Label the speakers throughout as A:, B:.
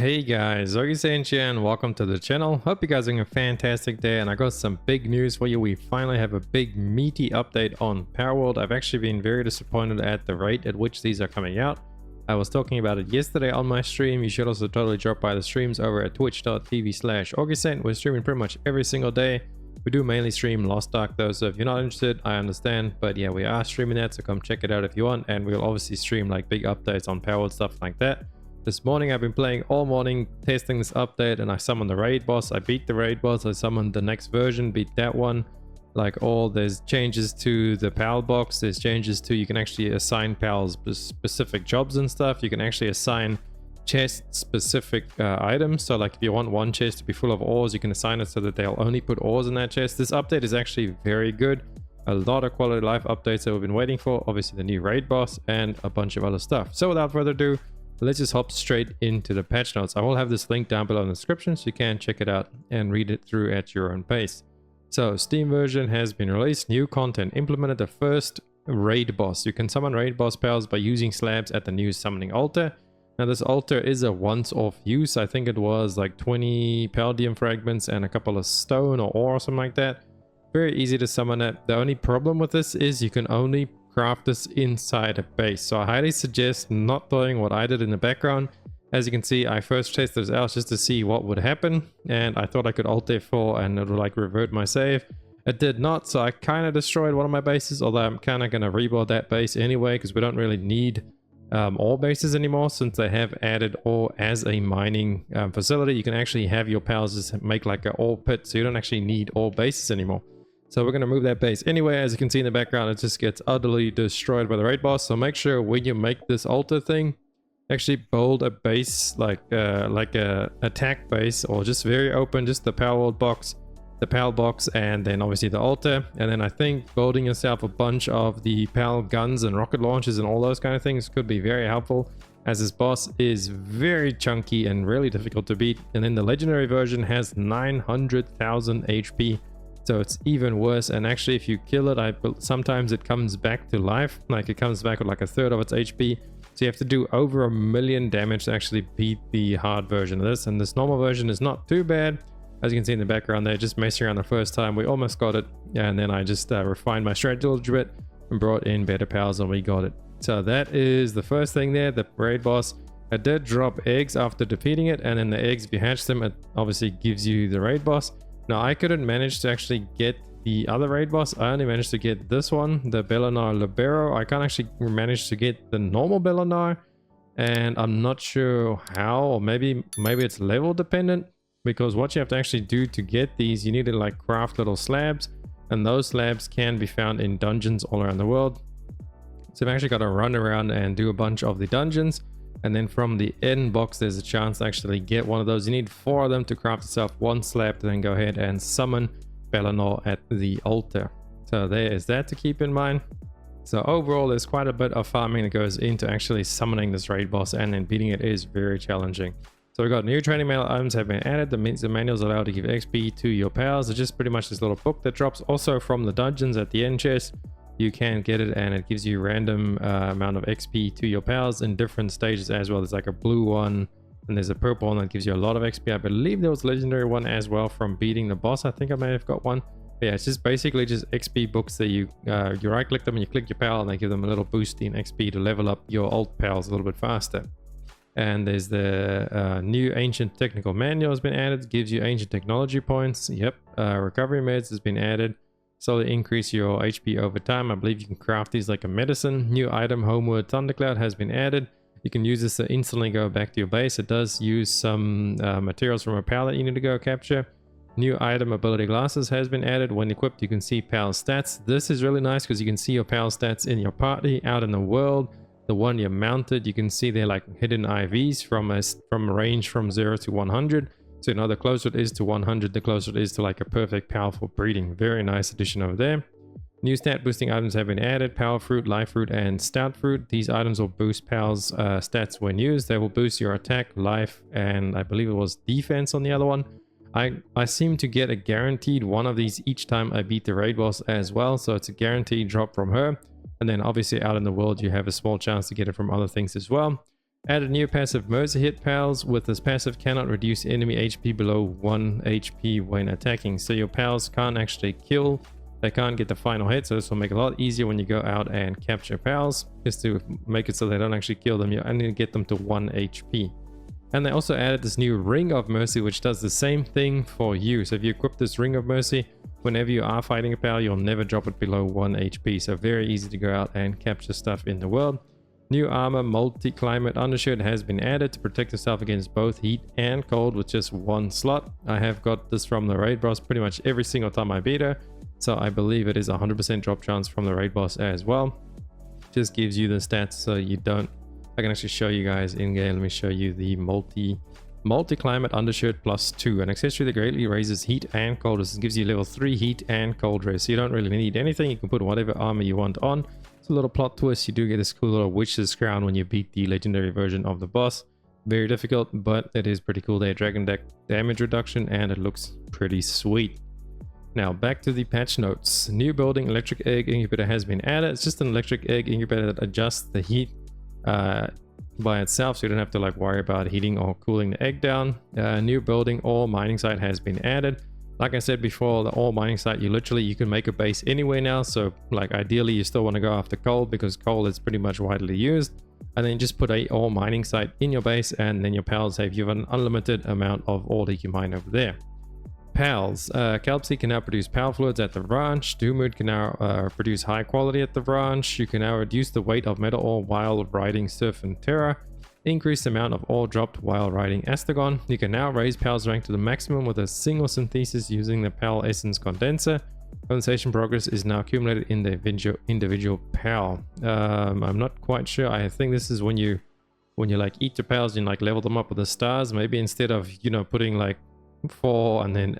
A: Hey guys, Augiesaint here and welcome to the channel. Hope you guys are having a fantastic day, and I got some big news for you. We finally have a big meaty update on Palworld. I've actually been very disappointed at the rate at which these are coming out. I was talking about it yesterday on my stream. You should also totally drop by the streams over at twitch.tv/Augiesaint. We're streaming pretty much every single day. We do mainly stream Lost Ark though, so if you're not interested, I understand. But yeah, we are streaming that, so come check it out if you want. And we'll obviously stream like big updates on Palworld, stuff like that. This morning I've been playing all morning, testing this update, and I summoned the raid boss. I beat the raid boss. I summoned the next version, beat that one. There's changes to the PAL box. There's changes to, you can actually assign PALs specific jobs and stuff. You can actually assign chest specific items. So like if you want one chest to be full of ores, you can assign it so that they'll only put ores in that chest. This update is actually very good. A lot of quality of life updates that we've been waiting for. Obviously the new raid boss and a bunch of other stuff. So without further ado, let's just hop straight into the patch notes. I will have this link down below in the description so you can check it out and read it through at your own pace. So Steam version has been released. New content implemented the first raid boss. You can summon raid boss pals by using slabs at the new summoning altar. Now this altar is a once-off use. I think it was like 20 palladium fragments and a couple of stone or ore or something like that. Very easy to summon it. The only problem with this is you can only craft this inside a base, so I highly suggest not doing what I did in the background. As you can see, I first tested this out just to see what would happen, and I thought I could alt F4 and it would like revert my save. It did not, so I kind of destroyed one of my bases, although I'm kind of going to rebuild that base anyway because we don't really need ore bases anymore since they have added ore as a mining facility. You can actually have your pals just make like an ore pit, so you don't actually need ore bases anymore. So we're going to move that base. Anyway, as you can see in the background, it just gets utterly destroyed by the raid boss. So make sure when you make this altar thing, actually build a base like a attack base, or just very open, just the Palworld box, the PAL box, and then obviously the altar. And then I think building yourself a bunch of the PAL guns and rocket launchers and all those kind of things could be very helpful, as this boss is very chunky and really difficult to beat. And then the legendary version has 900,000 HP. So it's even worse, and actually if you kill it, sometimes it comes back to life, like it comes back with like a third of its HP. So you have to do over 1,000,000 damage to actually beat the hard version of this, and this normal version is not too bad. As you can see in the background there, just messing around the first time, we almost got it, and then I just refined my strategy a little bit and brought in better pals and we got it. So that is the first thing there, the raid boss. I did drop eggs after defeating it, and then the eggs, if you hatch them, it obviously gives you the raid boss. Now, I couldn't manage to actually get the other raid boss. I only managed to get this one, the Bellonar Libero. I can't actually manage to get the normal Bellonar, and I'm not sure how, or maybe it's level dependent, because what you have to actually do to get these, you need to like craft little slabs, and those slabs can be found in dungeons all around the world. So I've actually got to run around and do a bunch of the dungeons. And then from the end box, there's a chance to actually get one of those. You need 4 of them to craft yourself one slab to then go ahead and summon Bellonar at the altar. So there is that to keep in mind. So overall, there's quite a bit of farming that goes into actually summoning this raid boss, and then beating it is very challenging. So we've got new training manual items have been added. The manuals allow to give XP to your pals. It's just pretty much this little book that drops also from the dungeons at the end chest. You can get it, and it gives you random amount of XP to your pals in different stages as well. There's like a blue one, and there's a purple one that gives you a lot of XP. I believe there was a legendary one as well from beating the boss. I think I may have got one. But yeah, it's just basically just XP books that you right click them and you click your pal, and they give them a little boost in XP to level up your old pals a little bit faster. And there's the new ancient technical manual has been added. It gives you ancient technology points. Yep. Recovery meds has been added. So they increase your HP over time. I believe you can craft these like a medicine. New item, Homeward Thundercloud, has been added. You can use this to instantly go back to your base. It does use some materials from a pal that you need to go capture. New item, Ability Glasses, has been added. When equipped, you can see pal stats. This is really nice because you can see your pal stats in your party, out in the world. The one you mounted, you can see they're like hidden IVs from a range from 0 to 100. So you know, the closer it is to 100, the closer it is to like a perfect powerful breeding. Very nice addition over there. New stat boosting items have been added. Power Fruit, Life Fruit, and Stout Fruit. These items will boost pals stats when used. They will boost your attack, life, and I believe it was defense on the other one. I seem to get a guaranteed one of these each time I beat the raid boss as well. So it's a guaranteed drop from her. And then obviously out in the world, you have a small chance to get it from other things as well. Added new passive Mercy hit pals. With this passive cannot reduce enemy HP below 1 HP when attacking. So your pals can't actually kill. They can't get the final hit, so this will make it a lot easier when you go out and capture pals, just to make it so they don't actually kill them. You only need to get them to 1 HP. And they also added this new Ring of Mercy, which does the same thing for you. So if you equip this Ring of Mercy, whenever you are fighting a pal, you'll never drop it below 1 HP. So very easy to go out and capture stuff in the world. New armor multi-climate undershirt has been added to protect yourself against both heat and cold with just 1 slot. I have got this from the raid boss pretty much every single time I beat her. So I believe it is 100% drop chance from the raid boss as well. Just gives you the stats so you don't... I can actually show you guys in game. Let me show you the multi-climate undershirt +2. An accessory that greatly raises heat and cold. This gives you level 3 heat and cold raise. So you don't really need anything. You can put whatever armor you want on. It's a little plot twist. You do get this cool little witch's crown when you beat the legendary version of the boss. Very difficult, but it is pretty cool. They dragon deck damage reduction and it looks pretty sweet. Now back to the patch notes. New building electric egg incubator has been added. It's just an electric egg incubator that adjusts the heat by itself, so you don't have to like worry about heating or cooling the egg down. New building ore mining site has been added. Like I said before, the ore mining site, you can make a base anywhere now. So like ideally you still want to go after coal because coal is pretty much widely used. And then just put a ore mining site in your base, and then your pals have you have an unlimited amount of ore that you can mine over there. Pals. Kelpsy can now produce power fluids at the ranch. Doomwood can now produce high quality at the ranch. You can now reduce the weight of metal ore while riding Surf and Terra. Increase the amount of ore dropped while riding Astragon. You can now raise Pal's rank to the maximum with a single synthesis using the Pal Essence Condenser. Condensation progress is now accumulated in the individual Pal. I'm not quite sure. I think this is when you like eat your Pals, you like level them up with the stars. Maybe instead of, you know, putting like 4 and then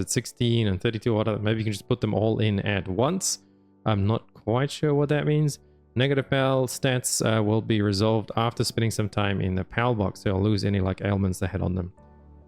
A: 16 and 32 or whatever, maybe you can just put them all in at once. I'm not quite sure what that means. Negative Pal stats will be resolved after spending some time in the Pal box, so you'll lose any like ailments they had on them.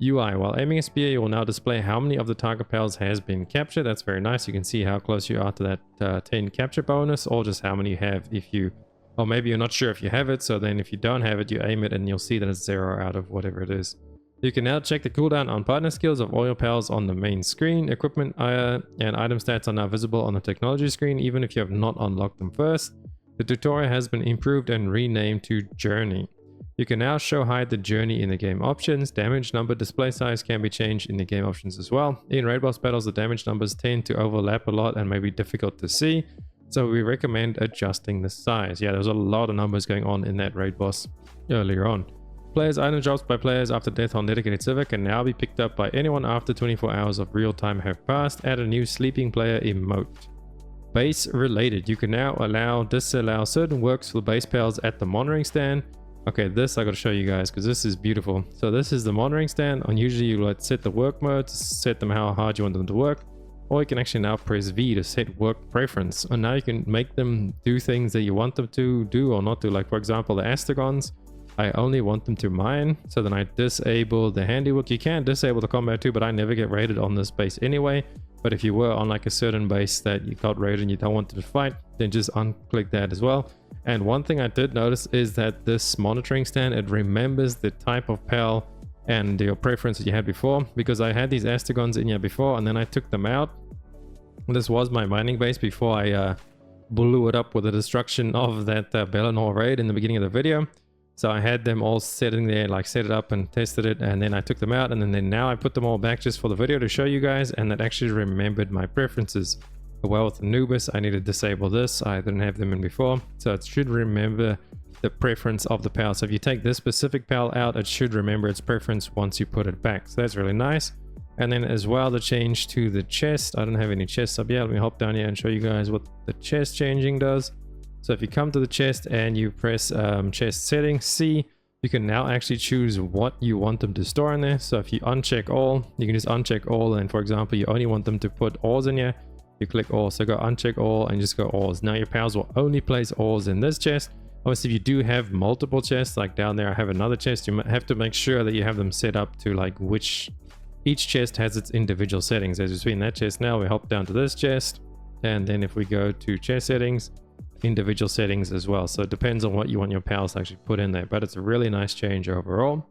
A: UI. While aiming a spear, you will now display how many of the target pals has been captured. That's very nice. You can see how close you are to that 10 capture bonus, or just how many you have if you, or maybe you're not sure if you have it, so then if you don't have it, you aim it and you'll see that it's 0 out of whatever it is. You can now check the cooldown on partner skills of all your pals on the main screen. Equipment and item stats are now visible on the technology screen, even if you have not unlocked them first. The tutorial has been improved and renamed to Journey. You can now hide the journey in the game options. Damage number display size can be changed in the game options as well. In raid boss battles, the damage numbers tend to overlap a lot and may be difficult to see, so we recommend adjusting the size. Yeah, there's a lot of numbers going on in that raid boss earlier on. Players' item drops by players after death on dedicated server can now be picked up by anyone after 24 hours of real time have passed. Add a new sleeping player emote. Base related. You can now disallow certain works for base pals at the monitoring stand. Okay, this I gotta show you guys because this is beautiful. So this is the monitoring stand, and usually you like set the work mode to set them how hard you want them to work, or you can actually now press V to set work preference, and now you can make them do things that you want them to do or not do. Like for example, the Astragons, I only want them to mine, so then I disable the handiwork. You can disable the combat too, but I never get raided on this base anyway. But if you were on like a certain base that you got raided and you don't want them to fight, then just unclick that as well. And one thing I did notice is that this monitoring stand, it remembers the type of pal and your preference that you had before, because I had these Astragons in here before and then I took them out. This was my mining base before I blew it up with the destruction of that Bellinor raid in the beginning of the video. So I had them all sitting there, like set it up and tested it, and then I took them out, and then now I put them all back just for the video to show you guys, and that actually remembered my preferences. Well, with Anubis, I need to disable this. I didn't have them in before, so it should remember the preference of the pal. So if you take this specific pal out, it should remember its preference once you put it back. So that's really nice. And then as well, the change to the chest. I don't have any chests up yet. Let me hop down here and show you guys what the chest changing does. So if you come to the chest and you press chest settings C, you can now actually choose what you want them to store in there. So if you uncheck all, you can just uncheck all, and for example, you only want them to put ores in here, you click all. So go uncheck all and just go ores. Now your pals will only place ores in this chest. Obviously, if you do have multiple chests, like down there I have another chest, you have to make sure that you have them set up to like which each chest has its individual settings. As you see in that chest now, we hop down to this chest, and then if we go to chest settings, individual settings as well. So it depends on what you want your pals to actually put in there, but it's a really nice change overall.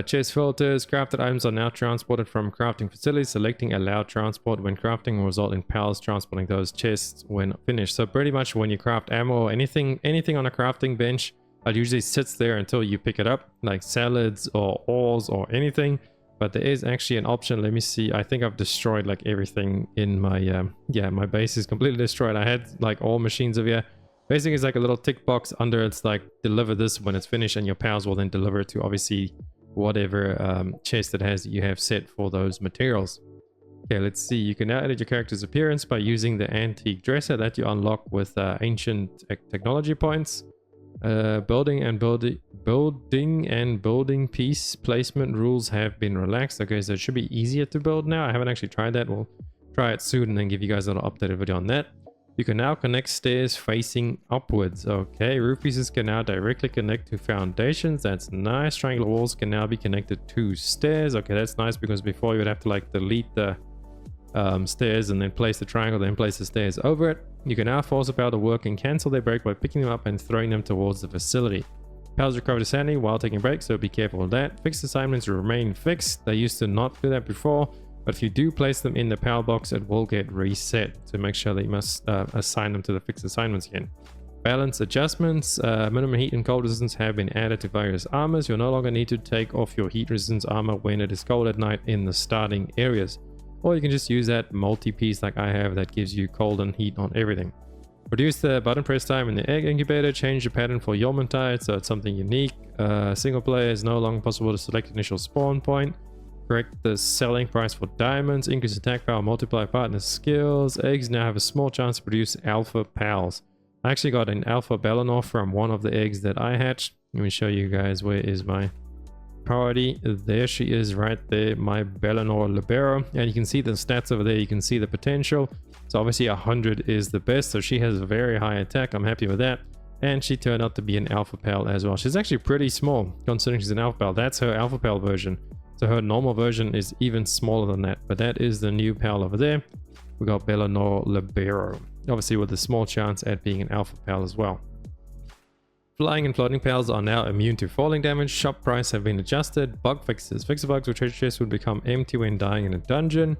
A: Chest filters. Crafted items are now transported from crafting facilities. Selecting allow transport when crafting will result in pals transporting those chests when finished. So pretty much when you craft ammo or anything on a crafting bench, it usually sits there until you pick it up, like salads or ores or anything. But there is actually an option. Let me see. I think I've destroyed like everything in my yeah, my base is completely destroyed. I had like all machines over here. Basically it's like a little tick box under. It's like deliver this when it's finished, and your pals will then deliver it to obviously whatever chest it has that you have set for those materials. Okay, let's see. You can now edit your character's appearance by using the antique dresser that you unlock with ancient technology points. Building and building piece placement rules have been relaxed. Okay, so it should be easier to build now. I haven't actually tried that. We'll try it soon and then give you guys a little updated video on that. You can now connect stairs facing upwards. Okay, roof pieces can now directly connect to foundations. That's nice. Triangular walls can now be connected to stairs. Okay, that's nice, because before you would have to like delete the stairs and then place the triangle, then place the stairs over it. You can now force a pal to work and cancel their break by picking them up and throwing them towards the facility. Pals recover to sanity while taking breaks, so be careful of that. Fixed assignments remain fixed. They used to not do that before, but if you do place them in the pal box, it will get reset. So make sure that you must assign them to the fixed assignments again. Balance adjustments. Minimum heat and cold resistance have been added to various armors. You'll no longer need to take off your heat resistance armor when it is cold at night in the starting areas. Or you can just use that multi-piece like I have that gives you cold and heat on everything. Reduce the button press time in the egg incubator. Change the pattern for Yeomanite, so it's something unique. Single player is no longer possible to select initial spawn point. Correct the selling price for diamonds. Increase attack power, multiply partner skills. Eggs now have a small chance to produce alpha pals. I actually got an alpha Bellinor from one of the eggs that I hatched. Let me show you guys where is my priority. There she is right there, my Bellinor Libero. And you can see the stats over there. You can see the potential. So obviously 100 is the best. So she has a very high attack. I'm happy with that. And she turned out to be an alpha pal as well. She's actually pretty small considering she's an alpha pal. That's her alpha pal version. So her normal version is even smaller than that, but that is the new pal over there. We got Bellinor Libero, obviously with a small chance at being an alpha pal as well. Flying and floating pals are now immune to falling damage. Shop price have been adjusted. Bug fixes. Fix the bugs where treasure chests would become empty when dying in a dungeon.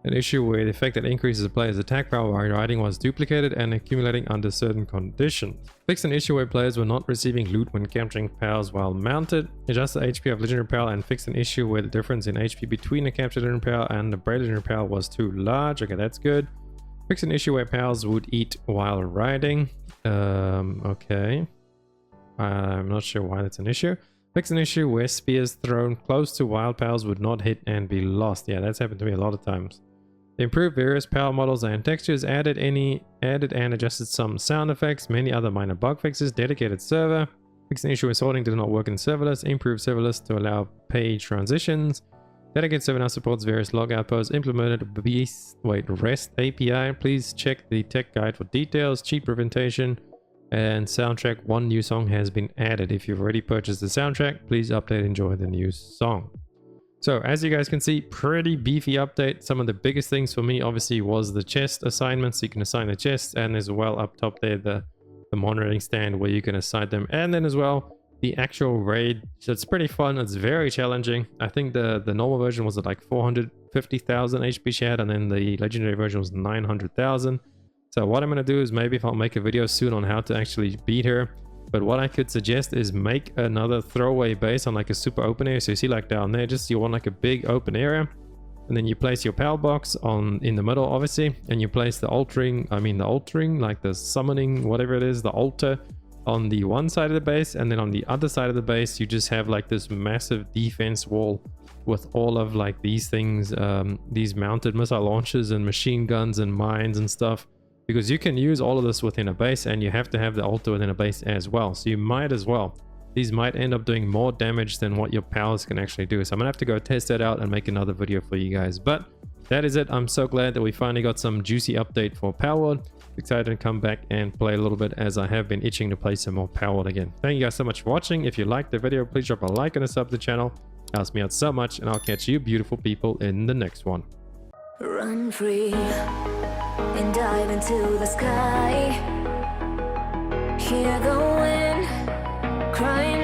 A: An issue where the effect that increases a player's attack power while riding was duplicated and accumulating under certain conditions. Fix an issue where players were not receiving loot when capturing pals while mounted. Adjust the HP of legendary pal and fix an issue where the difference in HP between a captured legendary pal and the braid legendary pal was too large. Okay, that's good. Fix an issue where pals would eat while riding. Okay. I'm not sure why that's an issue. Fix an issue where spears thrown close to wild pals would not hit and be lost. Yeah, that's happened to me a lot of times. Improved various power models and textures, added and adjusted some sound effects, many other minor bug fixes, dedicated server. Fixed an issue where sorting did not work in serverless, improved serverless to allow page transitions. Dedicated server now supports various log outposts, implemented REST API. Please check the tech guide for details. Cheat prevention and soundtrack. One new song has been added. If you've already purchased the soundtrack, please update and enjoy the new song. So as you guys can see, pretty beefy update. Some of the biggest things for me obviously was the chest assignments. You can assign the chests, and as well up top there the monitoring stand where you can assign them, and then as well the actual raid. So it's pretty fun. It's very challenging. I think the normal version was at like 450,000 HP she had, and then the legendary version was 900,000. So what I'm going to do is maybe if I'll make a video soon on how to actually beat her. But what I could suggest is make another throwaway base on like a super open area. So you see like down there, just you want like a big open area. And then you place your pal box in the middle, obviously. And you place the altering, like the summoning, whatever it is, the altar on the one side of the base. And then on the other side of the base, you just have like this massive defense wall with all of like these things, these mounted missile launchers and machine guns and mines and stuff. Because you can use all of this within a base, and you have to have the altar within a base as well. So you might as well. These might end up doing more damage than what your pals can actually do. So I'm gonna have to go test that out and make another video for you guys. But that is it. I'm so glad that we finally got some juicy update for Palworld. Excited to come back and play a little bit, as I have been itching to play some more Palworld again. Thank you guys so much for watching. If you liked the video, please drop a like and a sub to the channel. It helps me out so much, and I'll catch you beautiful people in the next one.
B: Run free and dive into the sky. hear the wind crying